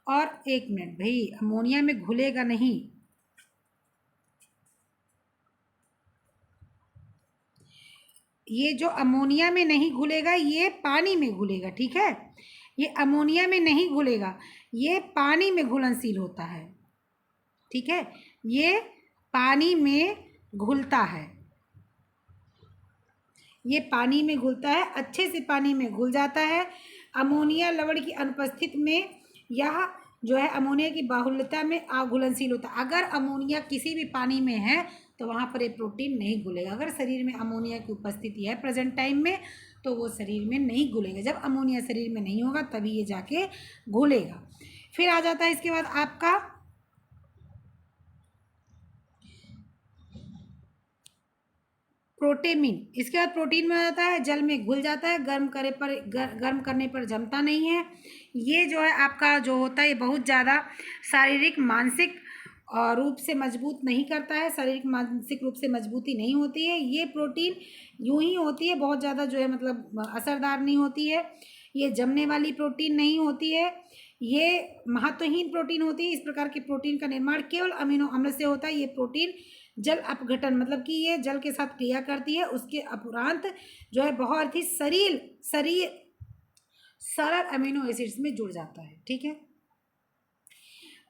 और एक मिनट भाई, अमोनिया में घुलेगा नहीं, ये जो अमोनिया में नहीं घुलेगा ये पानी में घुलेगा, ठीक है। ये अमोनिया में नहीं घुलेगा, ये पानी में घुलनशील होता है, ठीक है। ये पानी में घुलता है, ये पानी में घुलता है, अच्छे से पानी में घुल जाता है। अमोनिया लवण की अनुपस्थिति में यह जो है अमोनिया की बाहुल्यता में अघुलनशील होता है। अगर अमोनिया किसी भी पानी में है तो वहाँ पर ये प्रोटीन नहीं घुलेगा। अगर शरीर में अमोनिया की उपस्थिति है प्रेजेंट टाइम में तो वो शरीर में नहीं घुलेगा। जब अमोनिया शरीर में नहीं होगा तभी ये जाके घुलेगा। फिर आ जाता है इसके बाद आपका प्रोटेमिन। इसके बाद प्रोटीन में आ जाता है, जल में घुल जाता है, गर्म करने पर जमता नहीं है। ये जो है आपका जो होता है ये बहुत ज़्यादा शारीरिक मानसिक रूप से मजबूत नहीं करता है, शारीरिक मानसिक रूप से मजबूती नहीं होती है। ये प्रोटीन यूं ही होती है, बहुत ज़्यादा जो है मतलब असरदार नहीं होती है। ये जमने वाली प्रोटीन नहीं होती है, ये महत्वहीन प्रोटीन होती है। इस प्रकार के प्रोटीन का निर्माण केवल अमीनो अम्ल से होता है। ये प्रोटीन जल अपघटन मतलब कि ये जल के साथ क्रिया करती है, उसके उपरांत जो है बहुत ही सरल अमीनो एसिड्स में जुड़ जाता है, ठीक है।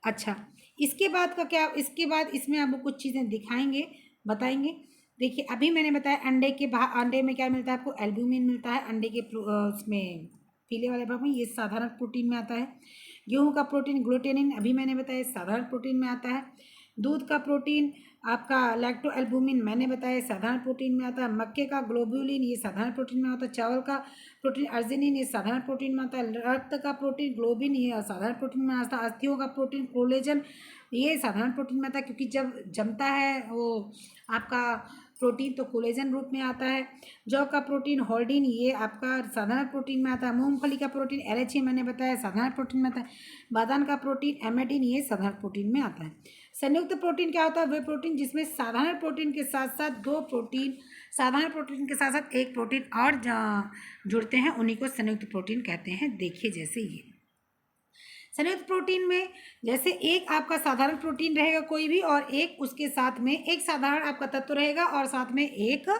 अच्छा, इसके बाद का क्या, इसके बाद इसमें आपको कुछ चीज़ें दिखाएंगे, बताएंगे। देखिए अभी मैंने बताया अंडे में क्या मिलता है आपको, एल्ब्यूमिन मिलता है अंडे के उसमें पीले वाले भाग में, ये साधारण प्रोटीन में आता है। गेहूं का प्रोटीन ग्लूटेनिन अभी मैंने बताया साधारण प्रोटीन में आता है। दूध का प्रोटीन आपका लैक्टो एल्बुमिन मैंने बताया साधारण प्रोटीन में आता है। मक्के का ग्लोब्यूलिन ये साधारण प्रोटीन में आता है। चावल का प्रोटीन अर्जिनिन ये साधारण प्रोटीन में आता है। रक्त का प्रोटीन ग्लोबिन ये साधारण प्रोटीन में आता है। अस्थियों का प्रोटीन कोलेजन ये साधारण प्रोटीन में आता है, क्योंकि जब जमता है वो आपका प्रोटीन तो कोलेजन रूप में आता है। जौ का प्रोटीन होल्डिन ये आपका साधारण प्रोटीन में आता है। मूंगफली का प्रोटीन LH मैंने बताया साधारण प्रोटीन में आता है। बादाम का प्रोटीन एमेडिन ये साधारण प्रोटीन में आता है। संयुक्त प्रोटीन क्या होता है, वे प्रोटीन जिसमें साधारण प्रोटीन के साथ साथ दो प्रोटीन, साधारण प्रोटीन के साथ साथ एक प्रोटीन और जुड़ते हैं, उन्हीं को संयुक्त प्रोटीन कहते हैं। देखिए जैसे ये संयुक्त प्रोटीन में जैसे एक आपका साधारण प्रोटीन रहेगा कोई भी, और एक उसके साथ में एक साधारण आपका तत्व रहेगा और साथ में एक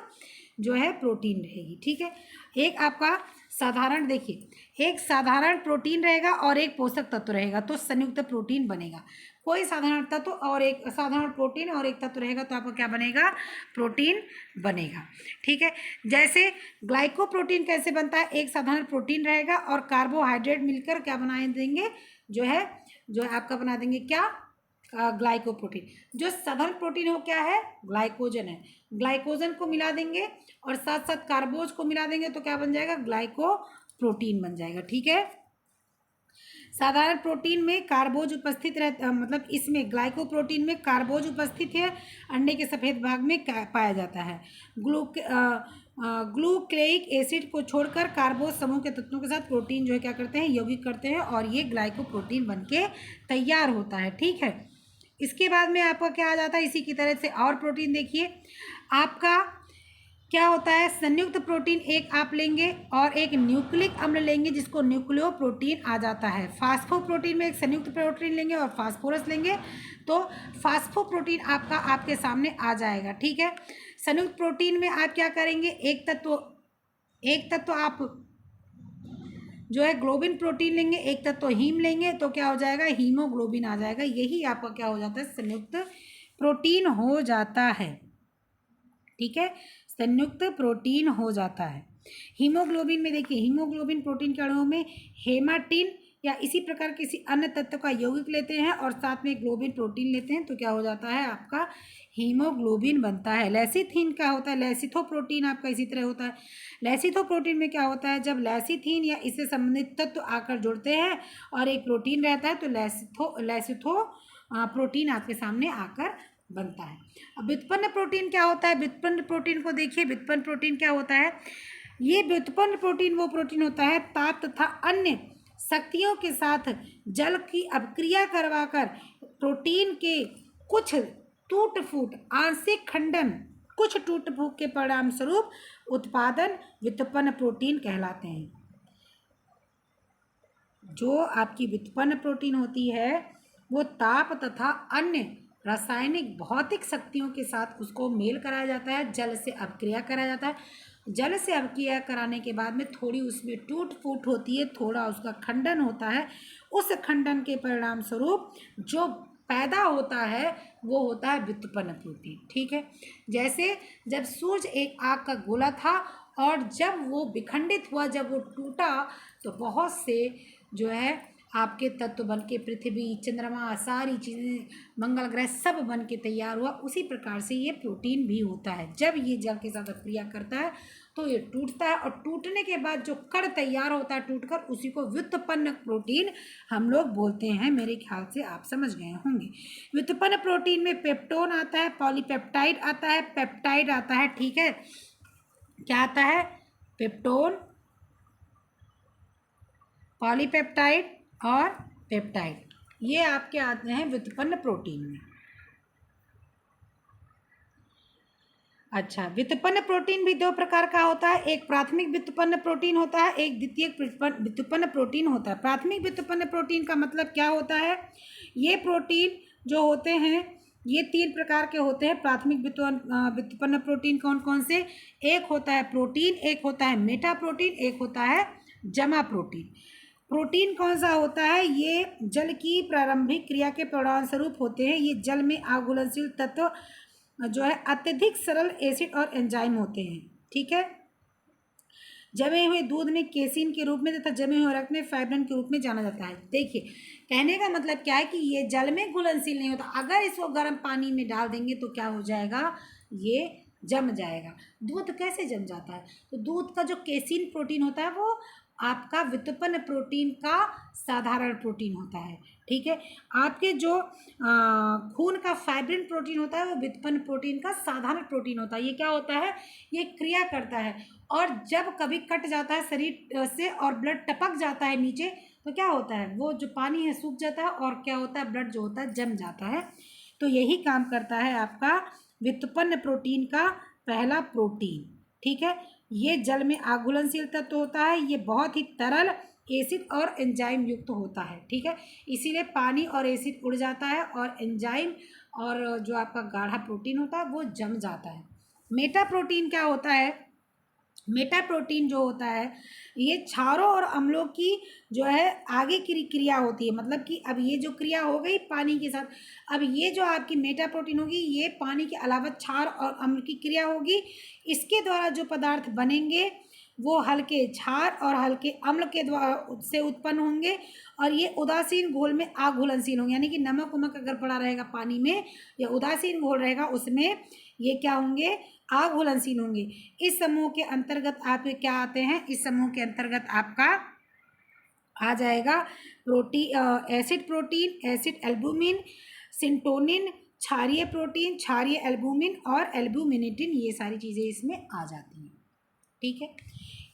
जो है प्रोटीन रहेगी, ठीक है। एक आपका साधारण, देखिए एक साधारण प्रोटीन रहेगा और एक पोषक तत्व रहेगा तो संयुक्त प्रोटीन बनेगा। कोई साधारण तत्व और एक साधारण प्रोटीन और एक तत्व रहेगा तो आपका क्या बनेगा, प्रोटीन बनेगा, ठीक है। जैसे ग्लाइकोप्रोटीन कैसे बनता है, एक साधारण प्रोटीन रहेगा और कार्बोहाइड्रेट मिलकर क्या बना देंगे, जो है आपका बना देंगे क्या, ग्लाइकोप्रोटीन। जो साधारण प्रोटीन हो क्या है, ग्लाइकोजन है, ग्लाइकोजन को मिला देंगे और साथ साथ कार्बोज को मिला देंगे तो क्या बन जाएगा, ग्लाइकोप्रोटीन बन जाएगा, ठीक है। साधारण प्रोटीन में कार्बोज उपस्थित रहता, मतलब इसमें ग्लाइकोप्रोटीन में कार्बोज उपस्थित है, अंडे के सफ़ेद भाग में पाया जाता है। ग्लूक्लेइक एसिड को छोड़कर कार्बोज समूह के तत्वों के साथ प्रोटीन जो है क्या करते हैं, यौगिक करते हैं और ये ग्लाइकोप्रोटीन बनके तैयार होता है, ठीक है। इसके बाद में आपका क्या आ जाता है, इसी की तरह से और प्रोटीन देखिए आपका क्या होता है, संयुक्त प्रोटीन एक आप लेंगे और एक न्यूक्लिक अम्ल लेंगे जिसको न्यूक्लियोप्रोटीन आ जाता है। फास्फोप्रोटीन में एक संयुक्त प्रोटीन लेंगे और फास्फोरस लेंगे तो फास्फोप्रोटीन आपका आपके सामने आ जाएगा, ठीक है। संयुक्त प्रोटीन में आप क्या करेंगे, एक तत्व आप जो है ग्लोबिन प्रोटीन लेंगे, एक तत्व हीम लेंगे तो क्या हो जाएगा, हीमोग्लोबिन आ जाएगा। यही आपका क्या हो जाता है, संयुक्त प्रोटीन हो जाता है, ठीक है, संयुक्त प्रोटीन हो जाता है। हीमोग्लोबिन में देखिए, हीमोग्लोबिन प्रोटीन के अणुओं में हेमाटिन या इसी प्रकार किसी अन्य तत्व का यौगिक लेते हैं और साथ में ग्लोबिन प्रोटीन लेते हैं तो क्या हो जाता है, आपका हीमोग्लोबिन बनता है। लेसिथिन क्या होता है, लेसिथोप्रोटीन आपका इसी तरह होता है। लेसिथोप्रोटीन में क्या होता है, जब लेसिथिन या इससे संबंधित तत्व आकर जुड़ते हैं और एक प्रोटीन रहता है तो लेसिथो प्रोटीन आपके सामने आकर बनता है। अब व्युत्पन्न प्रोटीन क्या होता है, व्युत्पन्न प्रोटीन को देखिए, व्युत्पन्न प्रोटीन क्या होता है, ये व्युत्पन्न प्रोटीन वो प्रोटीन होता है ताप तथा अन्य शक्तियों के साथ जल की अभिक्रिया करवाकर प्रोटीन के कुछ टूट फूट, आंशिक खंडन, कुछ टूट फूट के परिणाम स्वरूप उत्पादन व्युत्पन्न प्रोटीन कहलाते हैं। जो आपकी व्युत्पन्न प्रोटीन होती है वो ताप तथा अन्य रासायनिक भौतिक शक्तियों के साथ उसको मेल कराया जाता है, जल से अभिक्रिया कराया जाता है। जल से अभिक्रिया कराने के बाद में थोड़ी उसमें टूट फूट होती है, थोड़ा उसका खंडन होता है। उस खंडन के परिणाम स्वरूप जो पैदा होता है वो होता है व्युत्पन्न प्रोटीन, ठीक है। जैसे जब सूर्य एक आग का गोला था और जब वो विखंडित हुआ, जब वो टूटा तो बहुत से जो है आपके तत्व बन के पृथ्वी, चंद्रमा, सारी चीज़ें, मंगल ग्रह सब बन के तैयार हुआ। उसी प्रकार से ये प्रोटीन भी होता है। जब ये जल के साथ क्रिया करता है तो ये टूटता है और टूटने के बाद जो कण तैयार होता है टूटकर, उसी को व्युत्पन्न प्रोटीन हम लोग बोलते हैं। मेरे ख्याल से आप समझ गए होंगे। व्युत्पन्न प्रोटीन में पेप्टोन आता है, पॉलीपेप्टाइड आता है, पेप्टाइड आता है, ठीक है। क्या आता है, पेप्टोन, पॉलीपेप्टाइड और पेप्टाइड, ये आपके आते हैं व्युत्पन्न प्रोटीन में। अच्छा, व्युत्पन्न प्रोटीन भी दो प्रकार का होता है, एक प्राथमिक व्युत्पन्न प्रोटीन होता है, एक द्वितीयक व्युत्पन्न प्रोटीन होता है। प्राथमिक व्युत्पन्न प्रोटीन का मतलब क्या होता है, ये प्रोटीन जो होते हैं ये 3 प्रकार के होते हैं। प्राथमिक व्युत्पन्न प्रोटीन कौन कौन से, एक होता है प्रोटीन, एक होता है मेटा प्रोटीन, एक होता है जमा प्रोटीन। प्रोटीन कौन सा होता है, ये जल की प्रारंभिक क्रिया के परिणामस्वरूप होते हैं। ये जल में अघुलनशील तत्व जो है अत्यधिक सरल एसिड और एंजाइम होते हैं, ठीक है। जमे हुए दूध में केसिन के रूप में तथा जमे हुए रक्त में फाइब्रिन के रूप में जाना जाता है। देखिए, कहने का मतलब क्या है कि ये जल में घुलनशील नहीं होता। अगर इसको गर्म पानी में डाल देंगे तो क्या हो जाएगा, ये जम जाएगा। दूध कैसे जम जाता है, तो दूध का जो केसिन प्रोटीन होता है वो आपका व्युत्पन्न प्रोटीन का साधारण प्रोटीन होता है, ठीक है। आपके जो खून का फाइब्रिन प्रोटीन होता है वो व्युत्पन्न प्रोटीन का साधारण प्रोटीन होता है। ये क्या होता है, ये क्रिया करता है और जब कभी कट जाता है शरीर से और ब्लड टपक जाता है नीचे तो क्या होता है, वो जो पानी है सूख जाता है और क्या होता है, ब्लड जो होता है जम जाता है। तो यही काम करता है आपका व्युत्पन्न प्रोटीन का पहला प्रोटीन, ठीक है। ये जल में अघुलनशील तत्व होता है, ये बहुत ही तरल एसिड और एंजाइम युक्त होता है, ठीक है। इसीलिए पानी और एसिड उड़ जाता है और एंजाइम और जो आपका गाढ़ा प्रोटीन होता है वो जम जाता है। मेटा प्रोटीन क्या होता है? मेटा प्रोटीन जो होता है ये क्षारों और अम्लों की जो है आगे की क्रिया होती है, मतलब कि अब ये जो क्रिया हो गई पानी के साथ, अब ये जो आपकी मेटा प्रोटीन होगी ये पानी के अलावा क्षार और अम्ल की क्रिया होगी, इसके द्वारा जो पदार्थ बनेंगे वो हल्के क्षार और हल्के अम्ल के द्वारा से उत्पन्न होंगे और ये उदासीन घोल में अघुलनशील होंगे, यानी कि नमक वमक अगर पड़ा रहेगा पानी में या उदासीन घोल रहेगा उसमें ये क्या होंगे? अघुलनशील होंगे। इस समूह के अंतर्गत आपके क्या आते हैं? इस समूह के अंतर्गत आपका आ जाएगा एसिड प्रोटीन, एसिड एल्बुमिन, सिंटोनिन, क्षारीय प्रोटीन, क्षारीय एल्बुमिन और एल्बुमिनेटिन, ये सारी चीज़ें इसमें आ जाती हैं, ठीक है।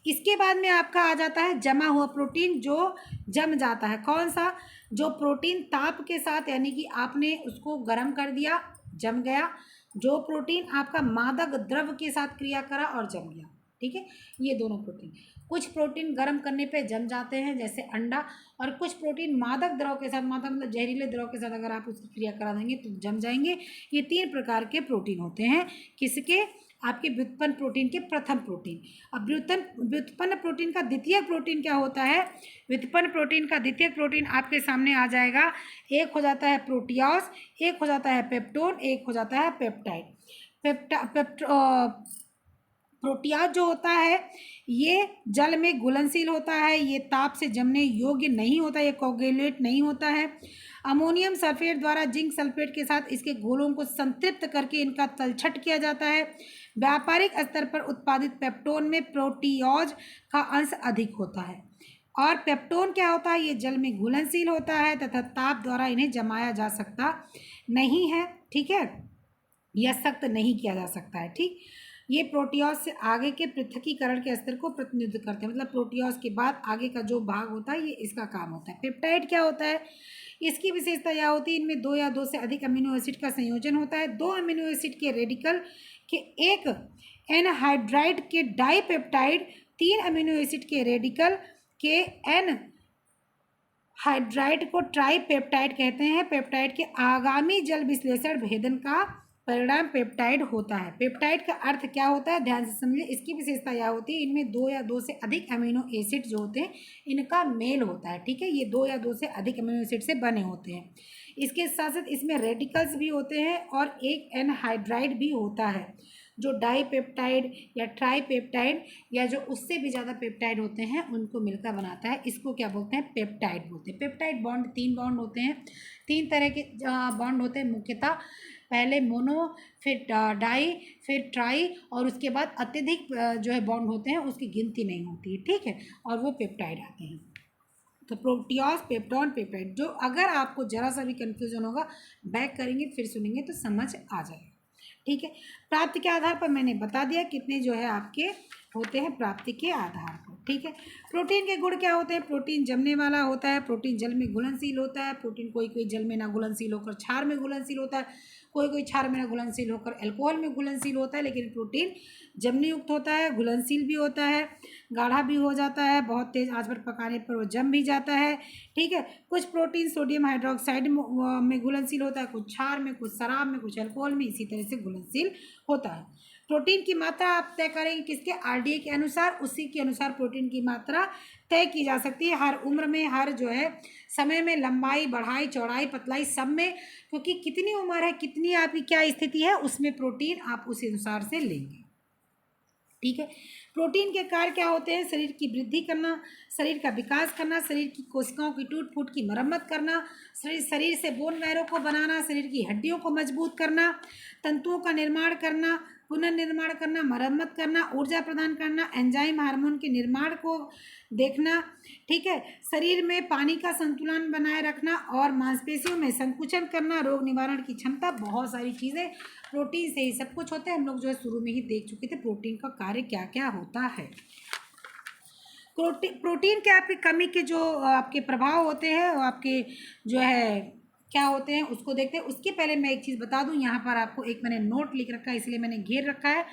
इसके बाद में आपका आ जाता है जमा हुआ प्रोटीन जो जम जाता है। कौन सा? जो प्रोटीन ताप के साथ, यानी कि आपने उसको गर्म कर दिया, जम गया। जो प्रोटीन आपका मादक द्रव के साथ क्रिया करा और जम गया, ठीक है। ये दोनों प्रोटीन, कुछ प्रोटीन गर्म करने पे जम जाते हैं जैसे अंडा, और कुछ प्रोटीन मादक द्रव के साथ, मादक मतलब जहरीले द्रव के साथ अगर आप उसकी क्रिया करा देंगे तो जम जाएंगे। ये 3 प्रकार के प्रोटीन होते हैं। किसके? आपके व्युत्पन्न प्रोटीन के प्रथम प्रोटीन। अब व्युत्पन्न प्रोटीन का द्वितीय प्रोटीन क्या होता है? व्युत्पन्न प्रोटीन का द्वितीय प्रोटीन आपके सामने आ जाएगा। एक हो जाता है प्रोटियास, एक हो जाता है पेप्टोन, एक हो जाता है पेप्टाइड। प्रोटियाज जो होता है ये जल में घुलनशील होता है, ये ताप से जमने योग्य नहीं होता, ये कोगुलेट नहीं होता है। अमोनियम सल्फेट द्वारा जिंक सल्फेट के साथ इसके घोलों को संतृप्त करके इनका तलछट किया जाता है। व्यापारिक स्तर पर उत्पादित पेप्टोन में प्रोटियोज का अंश अधिक होता है। और पेप्टोन क्या होता है? ये जल में घुलनशील होता है तथा ताप द्वारा इन्हें जमाया जा सकता नहीं है, ठीक है, या सख्त नहीं किया जा सकता है, ठीक। ये प्रोटियोज से आगे के पृथकीकरण के स्तर को प्रतिनिधित्व करते हैं, मतलब प्रोटियोज के बाद आगे का जो भाग होता है ये इसका काम होता है। पेप्टाइड क्या होता है? इसकी विशेषता यह होती है इनमें 2 या 2 से अधिक अमीनो एसिड का संयोजन होता है। 2 अमीनो एसिड के रेडिकल के एक एनहाइड्राइड के डाइपेप्टाइड, 3 अमीनो एसिड के रेडिकल के एन हाइड्राइड को ट्राइपेप्टाइड कहते हैं। पेप्टाइड के आगामी जल विश्लेषण भेदन का परिणाम पेप्टाइड होता है। पेप्टाइड का अर्थ क्या होता है? ध्यान से समझिए। इसकी विशेषता यह होती है इनमें 2 या 2 से अधिक अमीनो एसिड जो होते हैं इनका मेल होता है, ठीक है। ये 2 या 2 से अधिक अमीनो एसिड से बने होते हैं। इसके साथ साथ इसमें रेडिकल्स भी होते हैं और एक एनहाइड्राइड भी होता है जो डाइपेप्टाइड या ट्राइपेप्टाइड या जो उससे भी ज़्यादा पेप्टाइड होते हैं उनको मिलकर बनाता है। इसको क्या बोलते हैं? पेप्टाइड बोलते हैं। पेप्टाइड बॉन्ड 3 बॉन्ड होते हैं, 3 तरह के बॉन्ड होते हैं मुख्यतः। पहले मोनो, फिर डाई, फिर ट्राई, और उसके बाद अत्यधिक जो है बॉन्ड होते हैं उसकी गिनती नहीं होती है, ठीक है, और वो पेप्टाइड आते हैं। तो प्रोटियोज, पेप्टोन, पेप्टाइड, जो अगर आपको जरा सा भी कन्फ्यूजन होगा बैक करेंगे फिर सुनेंगे तो समझ आ जाएगा, ठीक है। प्राप्ति के आधार पर मैंने बता दिया कितने जो है आपके होते हैं प्राप्ति के आधार पर, ठीक है। प्रोटीन के गुण क्या होते हैं? प्रोटीन जमने वाला होता है, प्रोटीन जल में घुलनशील होता है, प्रोटीन कोई कोई जल में ना घुलनशील होकर क्षार में घुलनशील होता है, कोई कोई क्षार में ना घुलनशील होकर अल्कोहल में घुलनशील होता है, लेकिन प्रोटीन जमने युक्त होता है, घुलनशील भी होता है, गाढ़ा भी हो जाता है, बहुत तेज़ आंच पर पकाने पर वो जम भी जाता है, ठीक है। कुछ प्रोटीन सोडियम हाइड्रोक्साइड में घुलनशील होता है, कुछ क्षार में, कुछ शराब में, कुछ अल्कोहल में, इसी तरह से घुलनशील होता है। प्रोटीन की मात्रा आप तय करेंगे किसके? आरडीए के अनुसार, उसी के अनुसार प्रोटीन की मात्रा तय की जा सकती है हर उम्र में, हर जो है समय में, लंबाई, बढ़ाई, चौड़ाई, पतलाई, सब में, क्योंकि कितनी उम्र है, कितनी आपकी क्या स्थिति है, उसमें प्रोटीन आप उस अनुसार से लेंगे, ठीक है। प्रोटीन के कार्य क्या होते हैं? शरीर की वृद्धि करना, शरीर का विकास करना, शरीर की कोशिकाओं की टूट फूट की मरम्मत करना, शरीर से बोन मैरो को बनाना, शरीर की हड्डियों को मजबूत करना, तंतुओं का निर्माण करना, पुनर्निर्माण करना, मरम्मत करना, ऊर्जा प्रदान करना, एंजाइम हार्मोन के निर्माण को देखना, ठीक है। शरीर में पानी का संतुलन बनाए रखना और मांसपेशियों में संकुचन करना, रोग निवारण की क्षमता, बहुत सारी चीज़ें प्रोटीन से ही सब कुछ होता है। हम लोग जो है शुरू में ही देख चुके थे प्रोटीन का कार्य क्या क्या होता है। प्रोटीन के आपकी कमी के जो आपके प्रभाव होते हैं वो आपके जो है क्या होते हैं उसको देखते हैं। उसके पहले मैं एक चीज़ बता दूं, यहाँ पर आपको एक मैंने नोट लिख रखा है, इसलिए मैंने घेर रखा है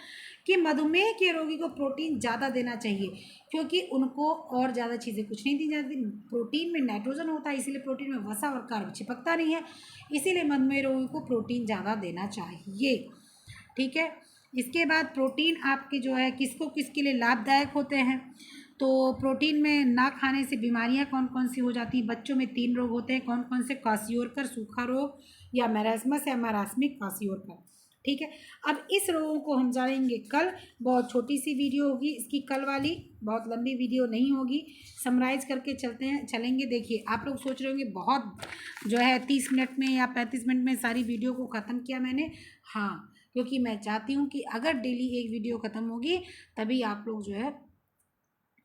कि मधुमेह के रोगी को प्रोटीन ज़्यादा देना चाहिए, क्योंकि उनको और ज़्यादा चीज़ें कुछ नहीं दी जाती। प्रोटीन में नाइट्रोजन होता है, इसीलिए प्रोटीन में वसा और कार्ब चिपकता नहीं है, इसीलिए मधुमेह रोगी को प्रोटीन ज़्यादा देना चाहिए। ठीक है। इसके बाद प्रोटीन आपके जो है किसको किसके लिए लाभदायक होते हैं, तो प्रोटीन में ना खाने से बीमारियां कौन कौन सी हो जाती हैं। बच्चों में 3 रोग होते हैं, कौन कौन से, क्वाशियोरकर, सूखा रोग या मैरास्मस या मैरास्मिक क्वाशियोरकर। ठीक है। अब इस रोगों को हम जानेंगे कल, बहुत छोटी सी वीडियो होगी इसकी कल वाली, बहुत लंबी वीडियो नहीं होगी, समराइज करके चलेंगे। देखिए आप लोग सोच रहे होंगे बहुत जो है 30 मिनट में या 35 मिनट में सारी वीडियो को ख़त्म किया मैंने। हाँ, क्योंकि मैं चाहती हूँ कि अगर डेली एक वीडियो ख़त्म होगी तभी आप लोग जो है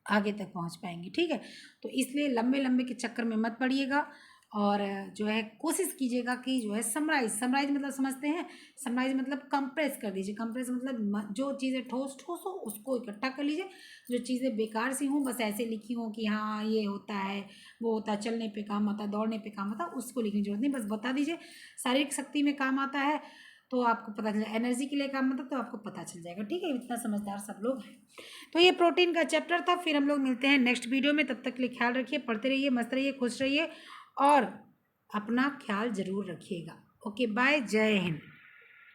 आगे तक पहुँच पाएंगे। ठीक है। तो इसलिए लंबे लंबे के चक्कर में मत पड़िएगा, और जो है कोशिश कीजिएगा कि जो है समराइज मतलब समझते हैं, समराइज मतलब कंप्रेस कर दीजिए। कंप्रेस मतलब जो चीज़ें ठोस ठोस हो उसको इकट्ठा कर लीजिए, जो चीज़ें बेकार सी हों, बस ऐसे लिखी हों कि हाँ ये होता है वो होता है, चलने पे काम आता है, दौड़ने पे काम आता है, उसको लिखने की जरूरत नहीं, बस बता दीजिए। शारीरिक शक्ति में काम आता है तो आपको पता चल जाए, एनर्जी के लिए काम आता है तो आपको पता चल जाएगा। ठीक है, इतना समझदार सब लोग हैं। तो ये प्रोटीन का चैप्टर था, फिर हम लोग मिलते हैं नेक्स्ट वीडियो में। तब तक के लिए ख्याल रखिए, पढ़ते रहिए, मस्त रहिए, खुश रहिए और अपना ख्याल ज़रूर रखिएगा। ओके बाय, जय हिंद।